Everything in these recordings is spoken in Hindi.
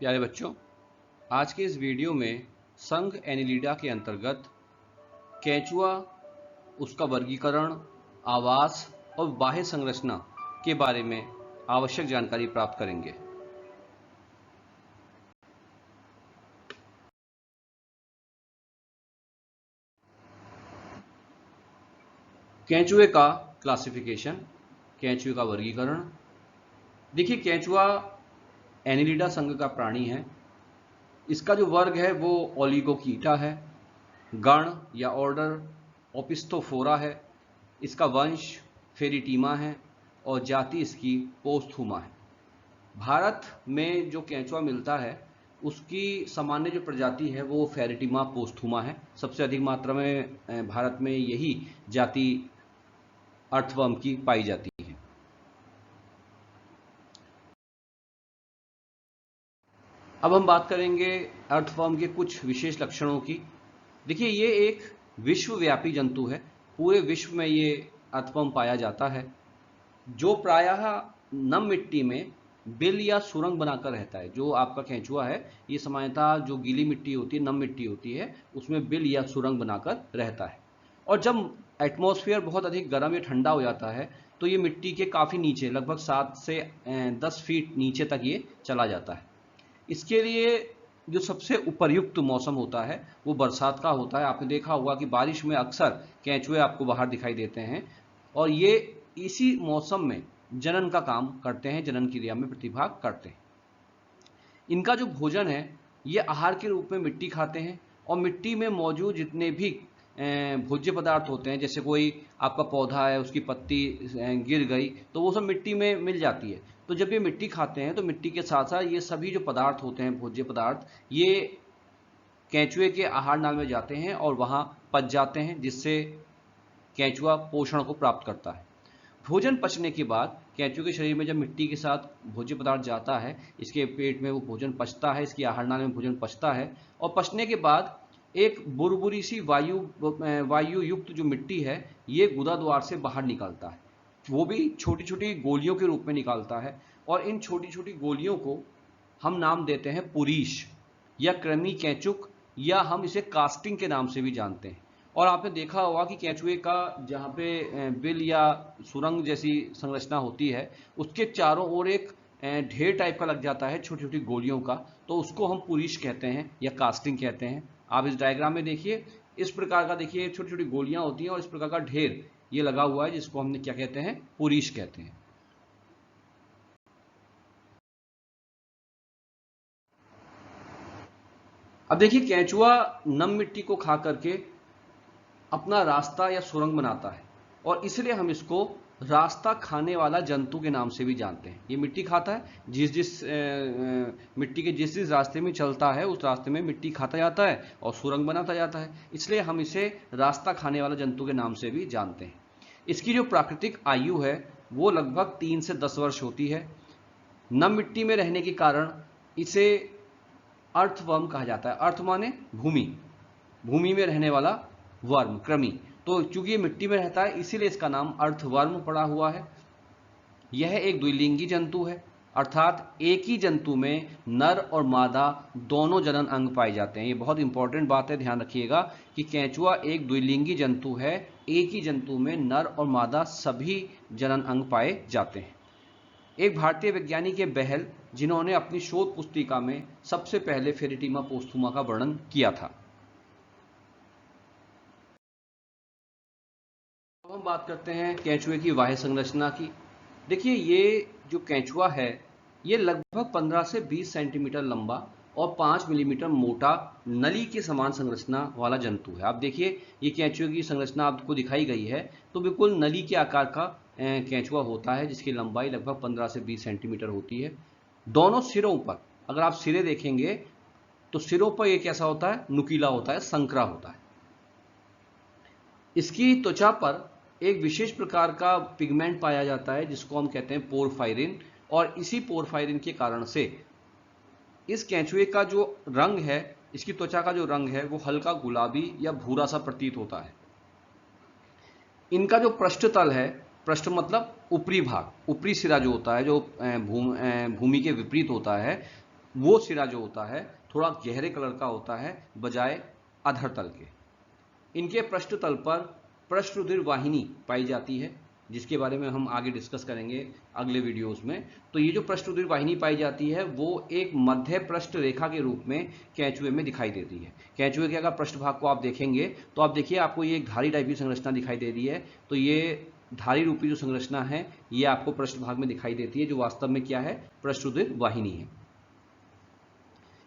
प्यारे बच्चों, आज के इस वीडियो में संघ एनिलिडा के अंतर्गत केंचुआ, उसका वर्गीकरण, आवास और बाह्य संरचना के बारे में आवश्यक जानकारी प्राप्त करेंगे। केंचुए का क्लासिफिकेशन, केंचुए का वर्गीकरण। देखिए, केंचुआ एनिलिडा संघ का प्राणी है। इसका जो वर्ग है वो ओलिगोकीटा है। गण या ऑर्डर ओपिस्थोफोरा है। इसका वंश फेरिटीमा है और जाति इसकी पोस्थुमा है। भारत में जो केंचुआ मिलता है उसकी सामान्य जो प्रजाति है वो फेरिटीमा पोस्थुमा है। सबसे अधिक मात्रा में भारत में यही जाति अर्थवर्म की पाई जाती है। अब हम बात करेंगे अर्थवर्म के कुछ विशेष लक्षणों की। देखिए, ये एक विश्वव्यापी जंतु है। पूरे विश्व में ये अर्थवर्म पाया जाता है, जो प्रायः नम मिट्टी में बिल या सुरंग बनाकर रहता है। जो आपका केंचुआ है ये सामान्यतः जो गीली मिट्टी होती है, नम मिट्टी होती है, उसमें बिल या सुरंग बनाकर रहता है। और जब एटमॉस्फेयर बहुत अधिक गर्म या ठंडा हो जाता है तो ये मिट्टी के काफ़ी नीचे, लगभग 7 से 10 फीट नीचे तक ये चला जाता है। इसके लिए जो सबसे उपयुक्त मौसम होता है वो बरसात का होता है। आपने देखा होगा कि बारिश में अक्सर केंचुए आपको बाहर दिखाई देते हैं और ये इसी मौसम में जनन का काम करते हैं, जनन क्रिया में प्रतिभाग करते हैं। इनका जो भोजन है ये आहार के रूप में मिट्टी खाते हैं और मिट्टी में मौजूद जितने भी भोज्य पदार्थ होते हैं, जैसे कोई आपका पौधा है उसकी पत्ती गिर गई तो वो सब मिट्टी में मिल जाती है। तो जब ये मिट्टी खाते हैं तो मिट्टी के साथ साथ ये सभी जो पदार्थ होते हैं, भोज्य पदार्थ, ये केंचुए के आहार नाल में जाते हैं और वहाँ पच जाते हैं, जिससे केंचुआ पोषण को प्राप्त करता है। भोजन पचने के बाद केंचुए के शरीर में जब मिट्टी के साथ भोज्य पदार्थ जाता है, इसके पेट में वो भोजन पचता है, इसकी आहार नाल में भोजन पचता है और पचने के बाद एक बुरबुरी सी वायु युक्त जो मिट्टी है ये गुदा द्वार से बाहर निकलता है। वो भी छोटी छोटी गोलियों के रूप में निकालता है और इन छोटी छोटी गोलियों को हम नाम देते हैं पुरीश या कृमि केंचुक, या हम इसे कास्टिंग के नाम से भी जानते हैं। और आपने देखा होगा कि केंचुए का जहाँ पे बिल या सुरंग जैसी संरचना होती है उसके चारों ओर एक ढेर टाइप का लग जाता है छोटी छोटी गोलियों का, तो उसको हम पुरीश कहते हैं या कास्टिंग कहते हैं। आप इस डायग्राम में देखिए, इस प्रकार का देखिए छोटी छोटी गोलियां होती हैं और इस प्रकार का ढेर ये लगा हुआ है, जिसको हमने क्या कहते हैं, पुरीश कहते हैं। अब देखिए, केंचुआ नम मिट्टी को खा करके अपना रास्ता या सुरंग बनाता है और इसलिए हम इसको रास्ता खाने वाला जंतु के नाम से भी जानते हैं। ये मिट्टी खाता है, मिट्टी के जिस जिस रास्ते में चलता है उस रास्ते में मिट्टी खाता जाता है और सुरंग बनाता जाता है, इसलिए हम इसे रास्ता खाने वाला जंतु के नाम से भी जानते हैं। इसकी जो प्राकृतिक आयु है वो लगभग 3 से 10 वर्ष होती है। नम मिट्टी में रहने के कारण इसे अर्थवर्म कहा जाता है। अर्थ माने भूमि, भूमि में रहने वाला वर्म, कृमि। तो चूंकि ये मिट्टी में रहता है इसीलिए इसका नाम अर्थवर्म पड़ा हुआ है। यह एक द्विलिंगी जंतु है, अर्थात एक ही जंतु में नर और मादा दोनों जनन अंग पाए जाते हैं। ये बहुत इंपॉर्टेंट बात है, ध्यान रखिएगा कि केंचुआ एक द्विलिंगी जंतु है, एक ही जंतु में नर और मादा सभी जनन अंग पाए जाते हैं। एक भारतीय वैज्ञानिक है बेहल, जिन्होंने अपनी शोध पुस्तिका में सबसे पहले फेरिटीमा पोस्थुमा का वर्णन किया था। अब हम बात करते हैं केंचुए की बाह्य संरचना की। देखिए, ये जो केंचुआ है ये लगभग 15 से 20 सेंटीमीटर लंबा और 5 मिलीमीटर मोटा नली के समान संरचना वाला जंतु है। आप देखिए, ये केंचुए की संरचना आपको दिखाई गई है तो बिल्कुल नली के आकार का केंचुआ होता है, जिसकी लंबाई लगभग 15 से 20 सेंटीमीटर होती है। दोनों सिरों पर अगर आप सिरे देखेंगे तो सिरों पर ये कैसा होता है, नुकीला होता है, संकरा होता है। इसकी त्वचा पर एक विशेष प्रकार का पिगमेंट पाया जाता है जिसको हम कहते हैं पोरफायरिन, और इसी पोरफायरिन के कारण से इस केंचुए का जो रंग है, इसकी त्वचा का जो रंग है वो हल्का गुलाबी या भूरा सा प्रतीत होता है। इनका जो पृष्ठतल है, पृष्ठ मतलब ऊपरी भाग, ऊपरी सिरा जो होता है, जो भूमि के विपरीत होता है, वो सिरा जो होता है थोड़ा गहरे कलर का होता है बजाय अधर तल के। इनके पृष्ठ तल पर पृष्ठरुधिर वाहिनी पाई जाती है, जिसके बारे में हम आगे डिस्कस करेंगे अगले वीडियोस में। तो ये जो पृष्ठरुधिर वाहिनी पाई जाती है वो एक मध्य पृष्ठ रेखा के रूप में केंचुए में दिखाई देती है। केंचुए के अगर पृष्ठभाग को आप देखेंगे तो आप देखिए आपको ये एक धारी टाइप की संरचना दिखाई दे रही है। तो ये धारी रूपी जो संरचना है ये आपको पृष्ठभाग में दिखाई देती है, जो वास्तव में क्या है, पृष्ठरुधिर वाहिनी है।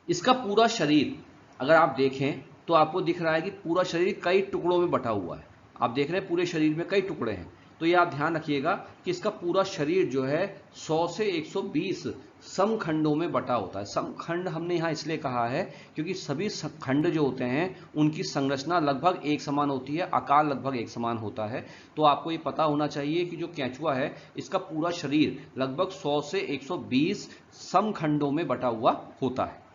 इसका पूरा शरीर अगर आप देखें तो आपको दिख रहा है कि पूरा शरीर कई टुकड़ों में बटा हुआ है। आप देख रहे हैं पूरे शरीर में कई टुकड़े हैं। तो ये आप ध्यान रखिएगा कि इसका पूरा शरीर जो है 100 से 120 समखंडों में बटा होता है। समखंड हमने यहाँ इसलिए कहा है क्योंकि सभी खंड जो होते हैं उनकी संरचना लगभग एक समान होती है, आकार लगभग एक समान होता है। तो आपको ये पता होना चाहिए कि जो केंचुआ है इसका पूरा शरीर लगभग 100 से 120 समखंडों में बटा हुआ होता है।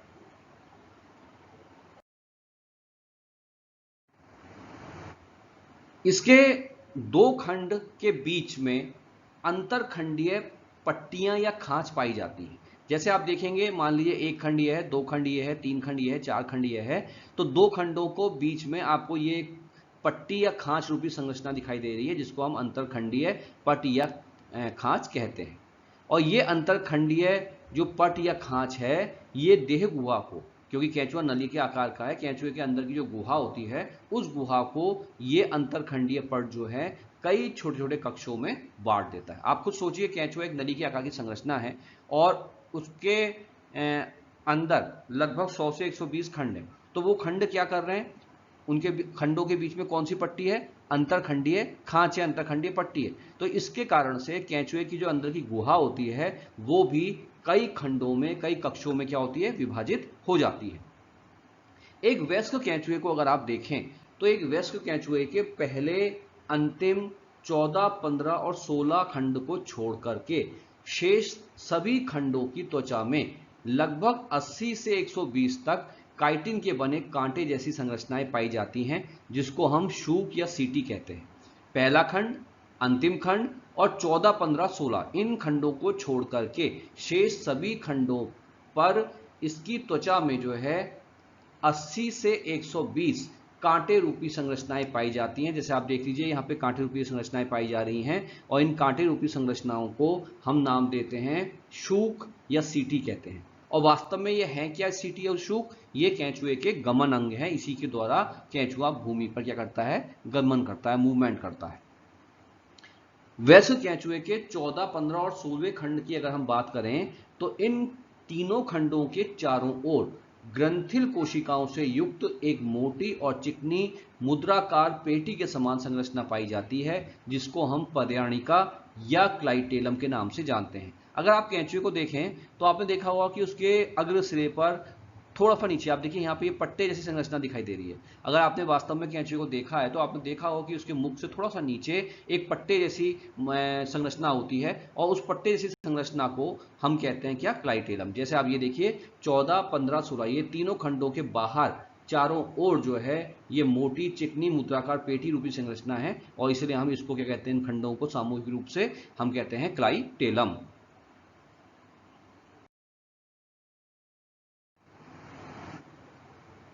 इसके दो खंड के बीच में अंतरखंडीय पट्टियां या खांच पाई जाती हैं। जैसे आप देखेंगे, मान लीजिए एक खंड ये है, दो खंड ये है, तीन खंड ये है, चार खंड ये है, तो दो खंडों को बीच में आपको ये पट्टी या खांच रूपी संरचना दिखाई दे रही है, जिसको हम अंतरखंडीय पट या खांच कहते हैं। और ये अंतरखंडीय जो पट या खांच है ये देह गुहा को, क्योंकि केंचुआ नली के आकार का है, केंचुए के अंदर की जो गुहा होती है उस गुहा को ये अंतरखंडीय पट जो है कई छोटे छोटे कक्षों में बांट देता है। आप खुद सोचिए, केंचुआ एक नली के आकार की संरचना है और उसके अंदर लगभग 100 से 120 खंड है। तो वो खंड क्या कर रहे हैं, उनके खंडों के बीच में कौन सी पट्टी है, अंतरखंडीय खांच या अंतरखंडीय पट्टी है। तो इसके कारण से केंचुए की जो अंदर की गुहा होती है वो भी कई खंडों में, कई कक्षों में क्या होती है, विभाजित हो जाती है। एक वयस्क केंचुए को अगर आप देखें तो एक वयस्क केंचुए के पहले अंतिम 14, 15 और 16 खंड को छोड़ करके शेष सभी खंडों की त्वचा में लगभग 80 से 120 तक काइटिन के बने कांटे जैसी संरचनाएं पाई जाती हैं, जिसको हम शूक या सीटी कहते हैं। पहला खंड, अंतिम खंड और 14, 15, 16 इन खंडों को छोड़ करके शेष सभी खंडों पर इसकी त्वचा में जो है 80 से 120 कांटे रूपी संरचनाएं पाई जाती हैं। जैसे आप देख लीजिए यहाँ पे कांटे रूपी संरचनाएं पाई जा रही हैं और इन कांटे रूपी संरचनाओं को हम नाम देते हैं शूक या सीटी कहते हैं। और वास्तव में ये है क्या, सीटी और शूक, ये केंचुए के गमन अंग हैं। इसी के द्वारा केंचुआ भूमि पर क्या करता है, गमन करता है, मूवमेंट करता है। वैसे केंचुए के 14, 15 और 16वें खंड की अगर हम बात करें तो इन तीनों खंडों के चारों ओर ग्रंथिल कोशिकाओं से युक्त एक मोटी और चिकनी मुद्राकार पेटी के समान संरचना पाई जाती है, जिसको हम पर्याणिका या क्लाइटेलम के नाम से जानते हैं। अगर आप केंचुए को देखें तो आपने देखा होगा कि उसके अग्र सिरे पर थोड़ा सा नीचे आप देखिए यहाँ पे ये पट्टे जैसी संरचना दिखाई दे रही है। अगर आपने वास्तव में केंचुए को देखा है तो आपने देखा होगा कि उसके मुख से थोड़ा सा नीचे एक पट्टे जैसी संरचना होती है और उस पट्टे जैसी संरचना को हम कहते हैं क्या, क्लाइटेलम। जैसे आप ये देखिए 14, 15, 16 ये तीनों खंडों के बाहर चारों ओर जो है ये मोटी चिकनी मुद्राकार पेटी रूपी संरचना है और इसलिए हम इसको क्या कहते हैं, इन खंडों को सामूहिक रूप से हम कहते हैं क्लाइटेलम।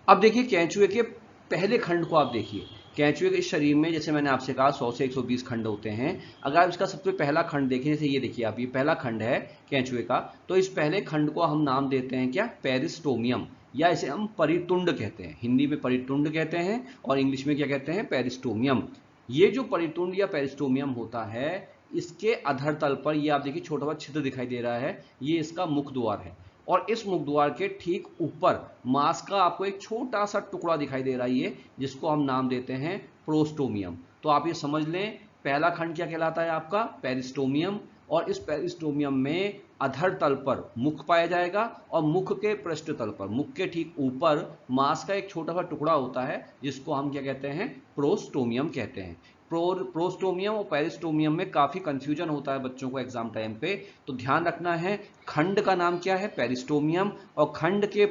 अब देखिए केंचुए के पहले खंड को आप देखिए। केंचुए के शरीर में जैसे मैंने आपसे कहा 100 से 120 खंड होते हैं। अगर आप इसका सबसे पहला खंड देखें, जैसे ये देखिए आप, ये पहला खंड है केंचुए का, तो इस पहले खंड को हम नाम देते हैं क्या, पेरिस्टोमियम, या इसे हम परितुंड कहते हैं। हिंदी में परितुंड कहते हैं और इंग्लिश में क्या कहते हैं, पेरिस्टोमियम। ये जो परितुंड या पेरिस्टोमियम होता है, इसके अधर तल पर ये आप देखिए छोटा सा छिद्र दिखाई दे रहा है, ये इसका मुख द्वार है और इस मुख द्वार के ठीक ऊपर मांस का आपको एक छोटा सा टुकड़ा दिखाई दे रहा है, जिसको हम नाम देते हैं प्रोस्टोमियम। तो आप ये समझ लें, पहला खंड क्या कहलाता है आपका, पेरिस्टोमियम, और इस पेरिस्टोमियम में अधर तल पर मुख पाया जाएगा और मुख के पृष्ठ तल पर, मुख के ठीक ऊपर मांस का एक छोटा सा टुकड़ा होता है, जिसको हम क्या कहते हैं, प्रोस्टोमियम कहते हैं। प्रोस्टोमियम और पेरिस्टोमियम में काफी कंफ्यूजन होता है बच्चों को एग्जाम टाइम पे, तो ध्यान रखना है खंड का नाम क्या है, पेरिस्टोमियम, और खंड के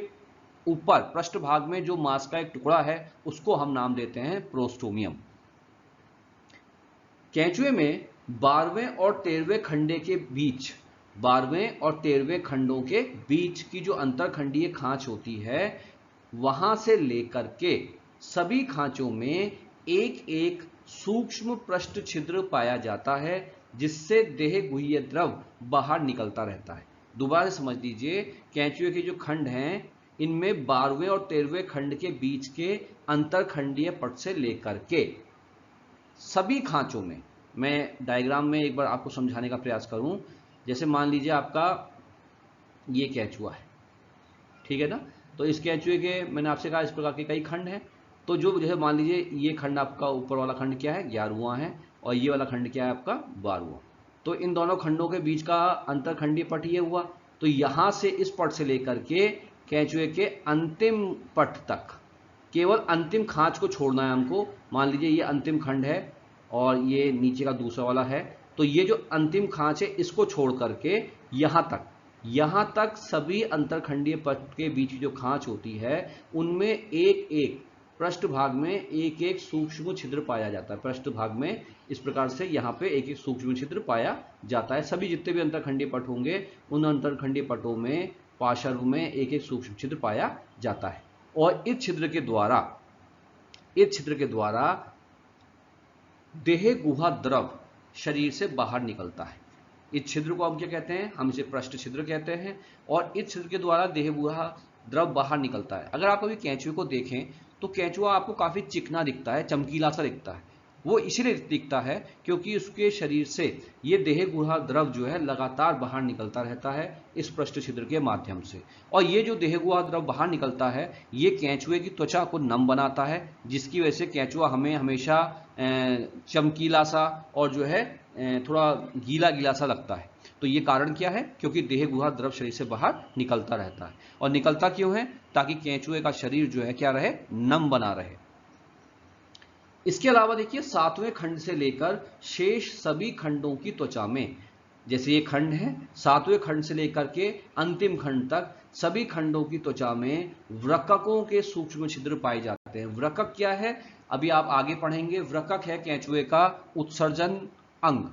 ऊपर पृष्ठभाग में जो मांस का एक टुकड़ा है उसको हम नाम देते हैं प्रोस्टोमियम। केंचुए में 12वें और 13वें खंडे के बीच 12वें और 13वें खंडों के बीच की जो अंतरखंडीय खांच होती है वहां से लेकर के सभी खांचों में एक एक सूक्ष्म पृष्ठ छिद्र पाया जाता है, जिससे देह गुह्य द्रव बाहर निकलता रहता है। दोबारा समझ लीजिए, कैंचुए के जो खंड हैं इनमें 12वें और 13वें खंड के बीच के अंतरखंडीय पट से लेकर के सभी खांचों में, मैं डायग्राम में एक बार आपको समझाने का प्रयास करूं। जैसे मान लीजिए आपका ये कैंचुआ है, ठीक है ना। तो इस कैंचुए के मैंने आपसे कहा इस प्रकार के कई खंड हैं। तो जो है मान लीजिए ये खंड आपका ऊपर वाला खंड क्या है, 11वां है, और ये वाला खंड क्या है आपका 12वां। तो इन दोनों खंडों के बीच का अंतरखंडीय पट ये हुआ। तो यहां से इस पट से लेकर के कैंचुए के अंतिम पट तक केवल अंतिम खांच को छोड़ना है हमको। मान लीजिए ये अंतिम खंड है और ये नीचे का दूसरा वाला है, तो ये जो अंतिम खांच है इसको छोड़ करके यहां तक सभी अंतरखंडीय पट के बीच की जो खांच होती है उनमें एक एक पृष्ठभाग में एक एक सूक्ष्म छिद्र पाया जाता है। पृष्ठभाग में इस प्रकार से यहां पे एक एक सूक्ष्म छिद्र पाया जाता है। सभी जितने भी अंतरखंडीय पट होंगे उन अंतरखंडीय पटों में पार्श्व में एक एक सूक्ष्म छिद्र पाया जाता है। और इस छिद्र के द्वारा देह गुहा द्रव शरीर से बाहर निकलता है। इस छिद्र को हम क्या कहते हैं, हम इसे पृष्ठ छिद्र कहते हैं। और इस छिद्र के द्वारा देह गुहा द्रव बाहर निकलता है। अगर आप कभी कैंचुए को देखें तो कैंचुआ आपको काफी चिकना दिखता है, चमकीला सा दिखता है। वो इसलिए दिखता है क्योंकि उसके शरीर से ये देह गुहा द्रव जो है लगातार बाहर निकलता रहता है इस पृष्ठ छिद्र के माध्यम से। और ये जो देह गुहा द्रव बाहर निकलता है ये कैंचुए की त्वचा को नम बनाता है, जिसकी वजह से कैंचुआ हमें हमेशा चमकीला सा और जो है थोड़ा गीला गीला सा लगता है। तो ये कारण क्या है, क्योंकि देह गुहा द्रव शरीर से बाहर निकलता रहता है। और निकलता क्यों है, ताकि कैंचुए का शरीर जो है क्या रहे, नम बना रहे। इसके अलावा देखिए 7वें खंड से लेकर शेष सभी खंडों की त्वचा में, जैसे ये खंड है 7वें खंड से लेकर के अंतिम खंड तक सभी खंडों की त्वचा में व्रककों के सूक्ष्म छिद्र पाए जाते हैं। व्रकक क्या है अभी आप आगे पढ़ेंगे। व्रकक है कैंचुए का उत्सर्जन अंग।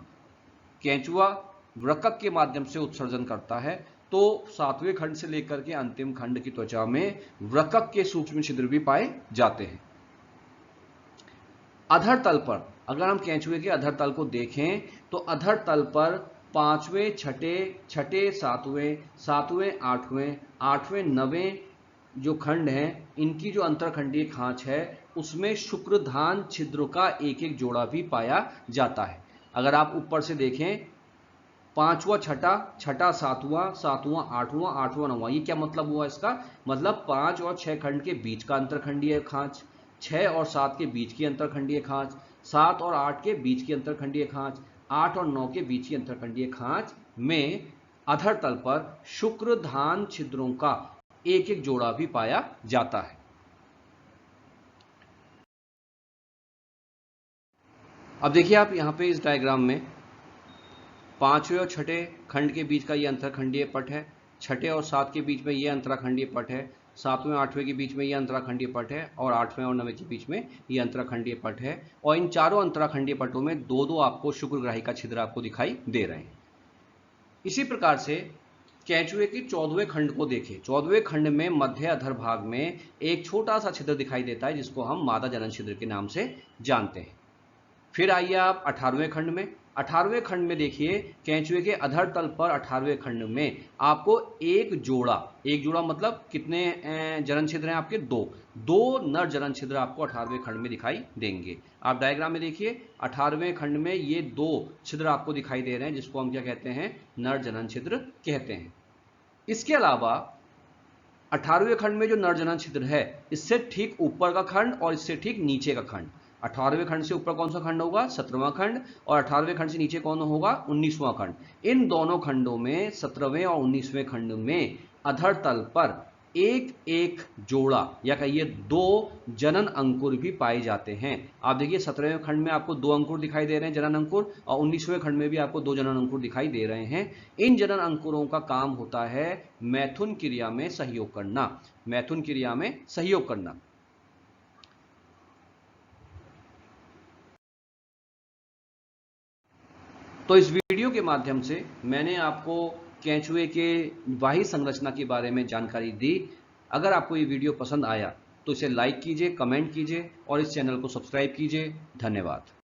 कैंचुआ व्रकक के माध्यम से उत्सर्जन करता है। तो 7वें खंड से लेकर के अंतिम खंड की त्वचा में व्रकक के सूक्ष्म छिद्र भी पाए जाते हैं। अधर तल पर अगर हम कैंचुए के अधर तल को देखें तो अधर तल पर 5वें, छठे, 7वें, 8वें, 9वें जो खंड हैं इनकी जो अंतरखंडीय खांच है उसमें शुक्रधान छिद्रों का एक एक जोड़ा भी पाया जाता है। अगर आप ऊपर से देखें 5वां, छठा, 7वां, 8वां, 9वां, ये क्या मतलब हुआ इसका, मतलब 5 और 6 खंड के बीच का अंतरखंडीय खांच, 6 और 7 के बीच की अंतरखंडीय खांच, 7 और 8 के बीच की अंतरखंडीय खांच, 8 और 9 के बीच की अंतरखंडीय खांच में अधर तल पर शुक्रधान छिद्रों का एक एक जोड़ा भी पाया जाता है। अब देखिए आप यहां पे इस डायग्राम में 5वें और छठे खंड के बीच का ये अंतरखंडीय पट है, छठे और 7 के बीच में ये अंतराखंडीय पट है, 7वें 8वें के बीच में ये अंतराखंडीय पट है, और 8वें और 9वें के बीच में ये अंतराखंडीय पट है। और इन चारों अंतराखंडीय पटों में दो दो आपको शुक्रग्राही का छिद्र आपको दिखाई दे रहे हैं। इसी प्रकार से कैंचुए के 14वें खंड को देखें। 14वें खंड में मध्य अधर भाग में एक छोटा सा छिद्र दिखाई देता है जिसको हम मादा जनन छिद्र के नाम से जानते हैं। फिर आइए आप 18वें खंड में। 18वें खंड में देखिए कैंचुए के अधर तल पर 18वें खंड में आपको एक जोड़ा मतलब कितने जनन छिद्र हैं आपके, दो नर जनन छिद्र आपको 18वें खंड में दिखाई देंगे। आप डायग्राम में देखिए 18वें खंड में ये दो छिद्र आपको दिखाई दे रहे हैं जिसको हम क्या कहते हैं, नर जनन छिद्र कहते हैं। इसके अलावा 18वें खंड में जो नर जनन छिद्र है इससे ठीक ऊपर का खंड और इससे ठीक नीचे का खंड, 18वें खंड से ऊपर कौन सा खंड होगा, 17वां खंड, और 18वें खंड से नीचे कौन होगा, 19वां खंड। इन दोनों खंडों में 17वें और 19वें खंड में अधर तल पर एक एक जोड़ा या कहिए दो जनन अंकुर भी पाए जाते हैं। आप देखिए 17वें खंड में आपको दो अंकुर दिखाई दे रहे हैं, जनन अंकुर, और 19वें खंड में भी आपको दो जनन अंकुर दिखाई दे रहे हैं। इन जनन अंकुरों का काम होता है मैथुन क्रिया में सहयोग करना, मैथुन क्रिया में सहयोग करना। तो इस वीडियो के माध्यम से मैंने आपको केंचुए के बाह्य संरचना के बारे में जानकारी दी। अगर आपको ये वीडियो पसंद आया तो इसे लाइक कीजिए, कमेंट कीजिए और इस चैनल को सब्सक्राइब कीजिए। धन्यवाद।